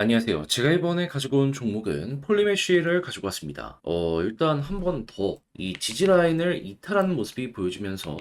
안녕하세요. 제가 이번에 가지고 온 종목은 폴리메쉬를 가지고 왔습니다. 일단 한 번 더 이 지지 라인을 이탈하는 모습이 보여지면서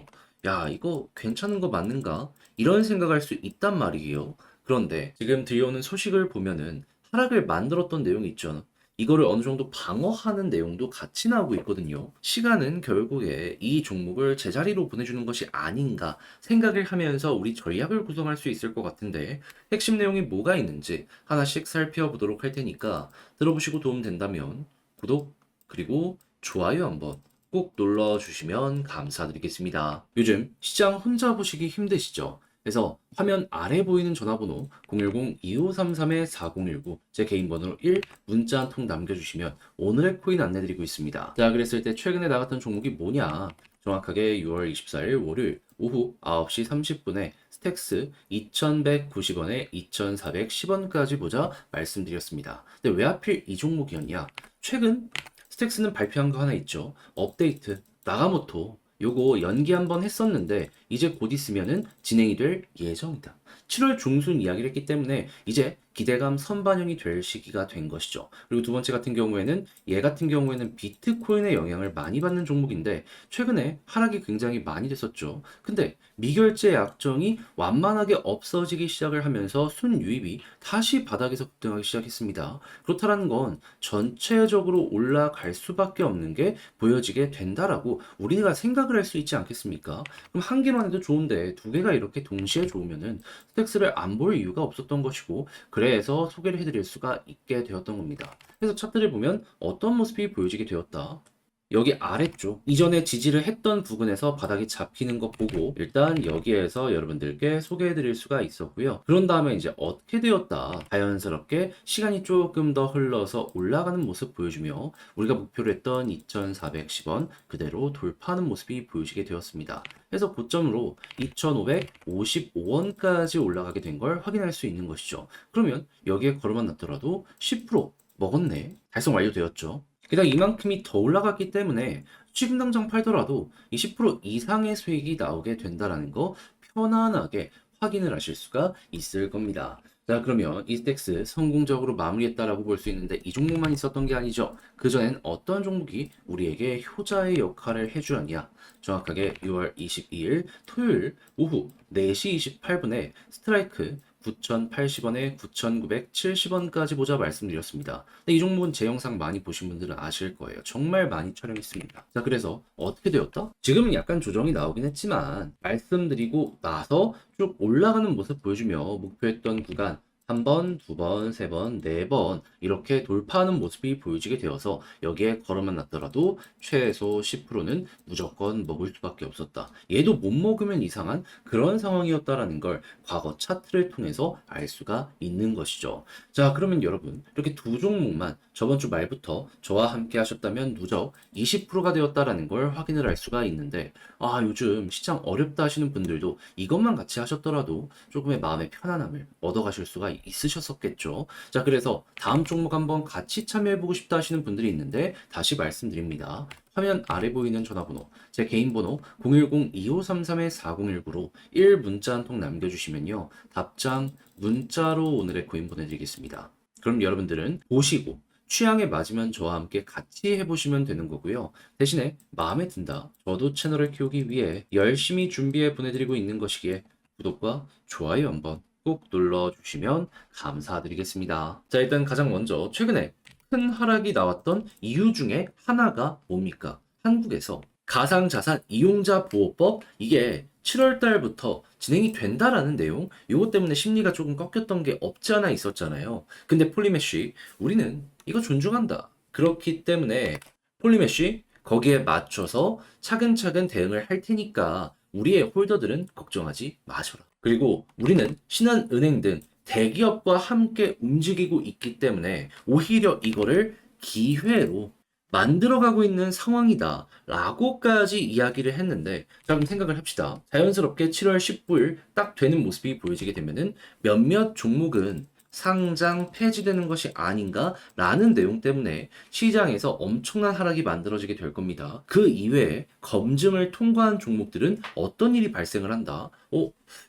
야, 이거 괜찮은 거 맞는가? 이런 생각할 수 있단 말이에요. 그런데 지금 들려오는 소식을 보면은 하락을 만들었던 내용이 있죠. 이거를 어느 정도 방어하는 내용도 같이 나오고 있거든요. 시간은 결국에 이 종목을 제자리로 보내주는 것이 아닌가 생각을 하면서 우리 전략을 구성할 수 있을 것 같은데 핵심 내용이 뭐가 있는지 하나씩 살펴보도록 할 테니까 들어보시고 도움 된다면 구독 그리고 좋아요 한번 꼭 눌러주시면 감사드리겠습니다. 요즘 시장 혼자 보시기 힘드시죠? 그래서 화면 아래 보이는 전화번호 010-2533-4019 제 개인 번호로 1 문자 한 통 남겨주시면 오늘의 코인 안내드리고 있습니다. 자, 그랬을 때 최근에 나갔던 종목이 뭐냐? 정확하게 6월 24일 월요일 오후 9시 30분에 스택스 2190원에 2410원까지 보자 말씀드렸습니다. 근데 왜 하필 이 종목이었냐? 최근 스택스는 발표한 거 하나 있죠. 업데이트 나가모토 요거 연기 한번 했었는데 이제 곧 있으면은 진행이 될 예정이다. 7월 중순 이야기를 했기 때문에 이제 기대감 선반영이 될 시기가 된 것이죠. 그리고 두 번째 같은 경우에는 얘 같은 경우에는 비트코인의 영향을 많이 받는 종목인데 최근에 하락이 굉장히 많이 됐었죠. 근데 미결제 약정이 완만하게 없어지기 시작을 하면서 순유입이 다시 바닥에서 급등하기 시작했습니다. 그렇다는 건 전체적으로 올라갈 수밖에 없는 게 보여지게 된다라고 우리가 생각을 할 수 있지 않겠습니까? 그럼 한 개만 해도 좋은데 두 개가 이렇게 동시에 좋으면은 스택스를 안 볼 이유가 없었던 것이고 그래서 소개를 해드릴 수가 있게 되었던 겁니다. 그래서 차트를 보면 어떤 모습이 보여지게 되었다. 여기 아래쪽 이전에 지지를 했던 부분에서 바닥이 잡히는 것 보고 일단 여기에서 여러분들께 소개해 드릴 수가 있었고요. 그런 다음에 이제 어떻게 되었다. 자연스럽게 시간이 조금 더 흘러서 올라가는 모습 보여주며 우리가 목표로 했던 2410원 그대로 돌파하는 모습이 보여지게 되었습니다. 그래서 고점으로 2555원까지 올라가게 된 걸 확인할 수 있는 것이죠. 그러면 여기에 걸어만 놨더라도 10% 먹었네. 달성 완료되었죠. 게다가 이만큼이 더 올라갔기 때문에 지금 당장 팔더라도 20% 이상의 수익이 나오게 된다라는 거 편안하게 확인을 하실 수가 있을 겁니다. 자, 그러면 이스택스 성공적으로 마무리했다라고 볼 수 있는데 이 종목만 있었던 게 아니죠. 그전엔 어떤 종목이 우리에게 효자의 역할을 해주었냐? 정확하게 6월 22일 토요일 오후 4시 28분에 스트라이크 9,080원에 9,970원까지 보자 말씀드렸습니다. 근데 이 종목은 제 영상 많이 보신 분들은 아실 거예요. 정말 많이 촬영했습니다. 자, 그래서 어떻게 되었다? 지금은 약간 조정이 나오긴 했지만 말씀드리고 나서 쭉 올라가는 모습 보여주며 목표했던 구간 한 번, 두 번, 세 번, 네 번 이렇게 돌파하는 모습이 보여지게 되어서 여기에 걸어만 놨더라도 최소 10%는 무조건 먹을 수밖에 없었다. 얘도 못 먹으면 이상한 그런 상황이었다라는 걸 과거 차트를 통해서 알 수가 있는 것이죠. 자, 그러면 여러분 이렇게 두 종목만 저번 주 말부터 저와 함께 하셨다면 누적 20%가 되었다라는 걸 확인을 할 수가 있는데 요즘 시장 어렵다 하시는 분들도 이것만 같이 하셨더라도 조금의 마음의 편안함을 얻어가실 수가 있으셨었겠죠. 자, 그래서 다음 종목 한번 같이 참여해보고 싶다 하시는 분들이 있는데 다시 말씀드립니다. 화면 아래 보이는 전화번호, 제 개인 번호 010-2533-4019로 1 문자 한 통 남겨주시면요. 답장 문자로 오늘의 코인 보내드리겠습니다. 그럼 여러분들은 보시고 취향에 맞으면 저와 함께 같이 해보시면 되는 거고요. 대신에 마음에 든다. 저도 채널을 키우기 위해 열심히 준비해 보내드리고 있는 것이기에 구독과 좋아요 한번 꼭 눌러주시면 감사드리겠습니다. 자, 일단 가장 먼저 최근에 큰 하락이 나왔던 이유 중에 하나가 뭡니까? 한국에서 가상자산 이용자 보호법 이게 7월 달부터 진행이 된다라는 내용 이것 때문에 심리가 조금 꺾였던 게 없지 않아 있었잖아요. 근데 폴리메쉬 우리는 이거 존중한다. 그렇기 때문에 폴리메쉬 거기에 맞춰서 차근차근 대응을 할 테니까 우리의 홀더들은 걱정하지 마셔라. 그리고 우리는 신한은행 등 대기업과 함께 움직이고 있기 때문에 오히려 이거를 기회로 만들어가고 있는 상황이다 라고까지 이야기를 했는데 자, 그럼 생각을 합시다. 자연스럽게 7월 19일 딱 되는 모습이 보여지게 되면은 몇몇 종목은 상장 폐지되는 것이 아닌가 라는 내용 때문에 시장에서 엄청난 하락이 만들어지게 될 겁니다. 그 이외에 검증을 통과한 종목들은 어떤 일이 발생을 한다?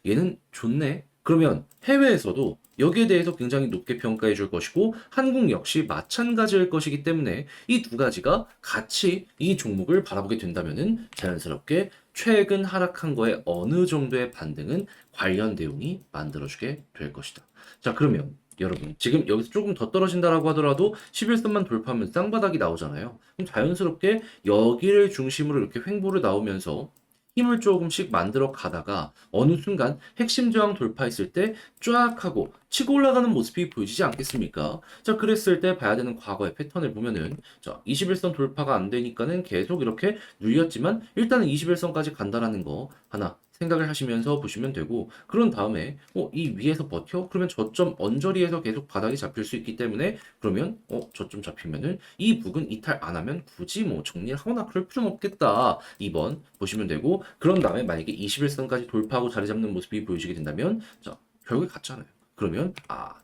얘는 좋네? 그러면 해외에서도 여기에 대해서 굉장히 높게 평가해 줄 것이고 한국 역시 마찬가지일 것이기 때문에 이 두 가지가 같이 이 종목을 바라보게 된다면은 자연스럽게 최근 하락한 거에 어느 정도의 반등은 관련 내용이 만들어주게 될 것이다. 자, 그러면 여러분 지금 여기서 조금 더 떨어진다라고 하더라도 11선만 돌파하면 쌍바닥이 나오잖아요. 그럼 자연스럽게 여기를 중심으로 이렇게 횡보를 나오면서 힘을 조금씩 만들어 가다가 어느 순간 핵심 저항 돌파했을 때 쫙 하고 치고 올라가는 모습이 보이지 않겠습니까? 자, 그랬을 때 봐야 되는 과거의 패턴을 보면은 자, 21선 돌파가 안 되니까는 계속 이렇게 눌렸지만 일단은 21선까지 간다라는 거 하나 생각을 하시면서 보시면 되고 그런 다음에 이 위에서 버텨? 그러면 저점 언저리에서 계속 바닥이 잡힐 수 있기 때문에 그러면 저점 잡히면은 이 부근 이탈 안 하면 굳이 뭐 정리를 하거나 그럴 필요는 없겠다. 2번 보시면 되고 그런 다음에 만약에 21선까지 돌파하고 자리 잡는 모습이 보여지게 된다면 자, 결국에 같잖아요. 그러면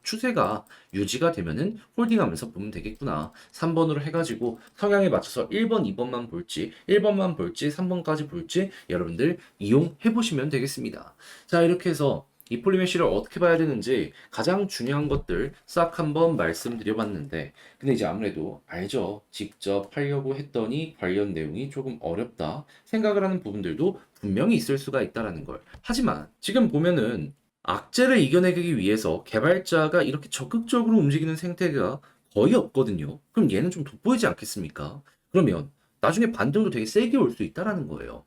추세가 유지가 되면은 홀딩하면서 보면 되겠구나. 3번으로 해가지고 성향에 맞춰서 1번, 2번만 볼지 1번만 볼지 3번까지 볼지 여러분들 이용해 보시면 되겠습니다. 자, 이렇게 해서 이 폴리메쉬를 어떻게 봐야 되는지 가장 중요한 것들 싹 한번 말씀드려봤는데 근데 이제 아무래도 알죠. 직접 하려고 했더니 관련 내용이 조금 어렵다 생각을 하는 부분들도 분명히 있을 수가 있다라는 걸. 하지만 지금 보면은 악재를 이겨내기 위해서 개발자가 이렇게 적극적으로 움직이는 생태계가 거의 없거든요. 그럼 얘는 좀 돋보이지 않겠습니까? 그러면 나중에 반등도 되게 세게 올 수 있다라는 거예요.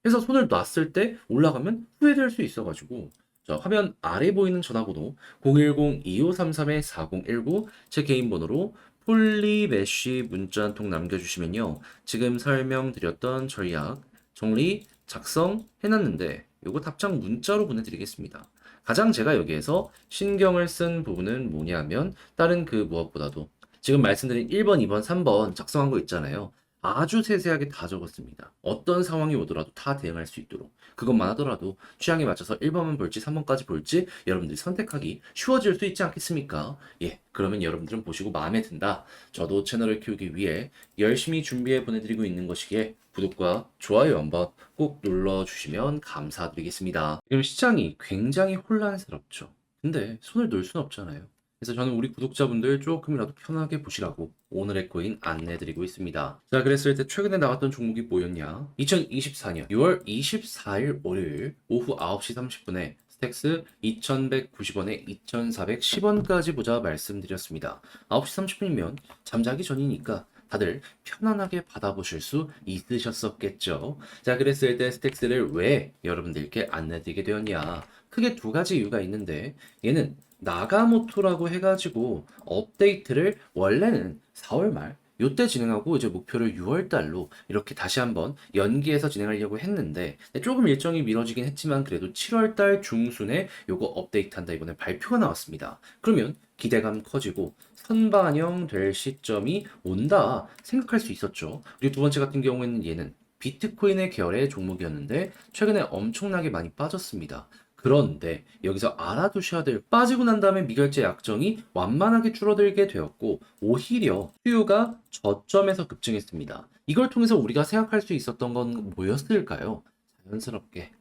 그래서 손을 놨을 때 올라가면 후회될 수 있어가지고 자, 화면 아래 보이는 전화번호 010-2533-4019 제 개인 번호로 폴리메쉬 문자 한 통 남겨주시면요. 지금 설명드렸던 전략 정리 작성 해놨는데 요거 답장 문자로 보내드리겠습니다. 가장 제가 여기에서 신경을 쓴 부분은 뭐냐면 다른 그 무엇보다도 지금 말씀드린 1번, 2번, 3번 작성한 거 있잖아요. 아주 세세하게 다 적었습니다. 어떤 상황이 오더라도 다 대응할 수 있도록. 그것만 하더라도 취향에 맞춰서 1번만 볼지 3번까지 볼지 여러분들이 선택하기 쉬워질 수 있지 않겠습니까? 예, 그러면 여러분들은 보시고 마음에 든다. 저도 채널을 키우기 위해 열심히 준비해 보내드리고 있는 것이기에 구독과 좋아요 한번 꼭 눌러주시면 감사드리겠습니다. 지금 시장이 굉장히 혼란스럽죠. 근데 손을 놓을 순 없잖아요. 그래서 저는 우리 구독자분들 조금이라도 편하게 보시라고 오늘의 코인 안내해드리고 있습니다. 자, 그랬을 때 최근에 나왔던 종목이 뭐였냐? 2024년 6월 24일 월요일 오후 9시 30분에 스택스 2190원에 2410원까지 보자 말씀드렸습니다. 9시 30분이면 잠자기 전이니까 다들 편안하게 받아보실 수 있으셨었겠죠. 자, 그랬을 때 스택스를 왜 여러분들께 안내드리게 되었냐? 크게 두 가지 이유가 있는데 얘는 나가모토라고 해가지고 업데이트를 원래는 4월 말 요때 진행하고 이제 목표를 6월 달로 이렇게 다시 한번 연기해서 진행하려고 했는데 조금 일정이 미뤄지긴 했지만 그래도 7월 달 중순에 요거 업데이트한다 이번에 발표가 나왔습니다. 그러면 기대감 커지고 선반영될 시점이 온다 생각할 수 있었죠. 그리고 두 번째 같은 경우에는 얘는 비트코인의 계열의 종목이었는데 최근에 엄청나게 많이 빠졌습니다. 그런데 여기서 알아두셔야 될 빠지고 난 다음에 미결제 약정이 완만하게 줄어들게 되었고 오히려 수요가 저점에서 급증했습니다. 이걸 통해서 우리가 생각할 수 있었던 건 뭐였을까요? 자연스럽게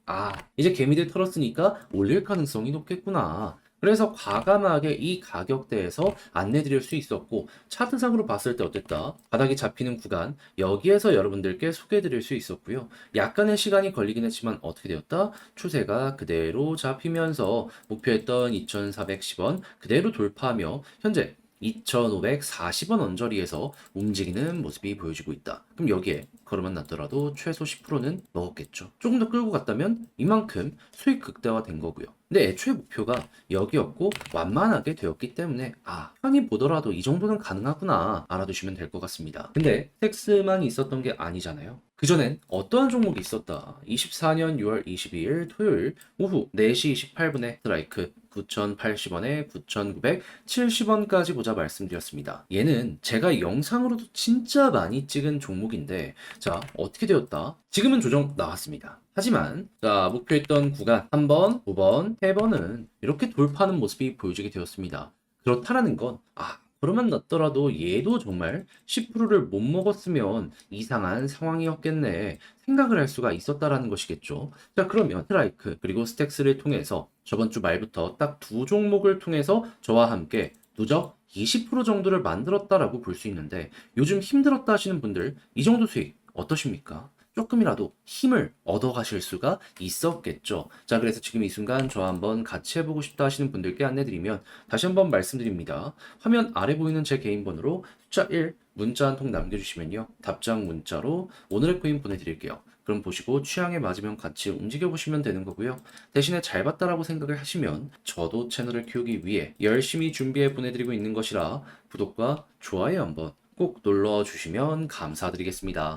이제 개미들 털었으니까 올릴 가능성이 높겠구나. 그래서 과감하게 이 가격대에서 안내드릴 수 있었고 차트상으로 봤을 때 어땠다? 바닥이 잡히는 구간 여기에서 여러분들께 소개해드릴 수 있었고요. 약간의 시간이 걸리긴 했지만 어떻게 되었다? 추세가 그대로 잡히면서 목표했던 2410원 그대로 돌파하며 현재 2540원 언저리에서 움직이는 모습이 보여지고 있다. 그럼 여기에 걸음만 났더라도 최소 10%는 먹었겠죠. 조금 더 끌고 갔다면 이만큼 수익 극대화된 거고요. 근데 애초에 목표가 여기였고 완만하게 되었기 때문에 편히 보더라도 이 정도는 가능하구나 알아두시면 될 것 같습니다. 근데 텍스만 있었던 게 아니잖아요. 그전엔 어떠한 종목이 있었다. 24년 6월 22일 토요일 오후 4시 28분에 스트라이크 9,080원에 9,970원까지 보자 말씀드렸습니다. 얘는 제가 영상으로도 진짜 많이 찍은 종목인데 자, 어떻게 되었다? 지금은 조정 나왔습니다. 하지만 자, 목표했던 구간 3번, 5번, 3번은 이렇게 돌파하는 모습이 보여지게 되었습니다. 그렇다라는 건 그러면 났더라도 얘도 정말 10%를 못 먹었으면 이상한 상황이었겠네 생각을 할 수가 있었다라는 것이겠죠. 자, 그러면 스트라이크 그리고 스택스를 통해서 저번 주 말부터 딱 두 종목을 통해서 저와 함께 누적 20% 정도를 만들었다라고 볼 수 있는데 요즘 힘들었다 하시는 분들 이 정도 수익 어떠십니까? 조금이라도 힘을 얻어 가실 수가 있었겠죠. 자, 그래서 지금 이 순간 저와 한번 같이 해보고 싶다 하시는 분들께 안내드리면 다시 한번 말씀드립니다. 화면 아래 보이는 제 개인 번호로 숫자 1 문자 한 통 남겨주시면요. 답장 문자로 오늘의 코인 보내드릴게요. 그럼 보시고 취향에 맞으면 같이 움직여 보시면 되는 거고요. 대신에 잘 봤다라고 생각을 하시면 저도 채널을 키우기 위해 열심히 준비해 보내드리고 있는 것이라 구독과 좋아요 한번 꼭 눌러 주시면 감사드리겠습니다.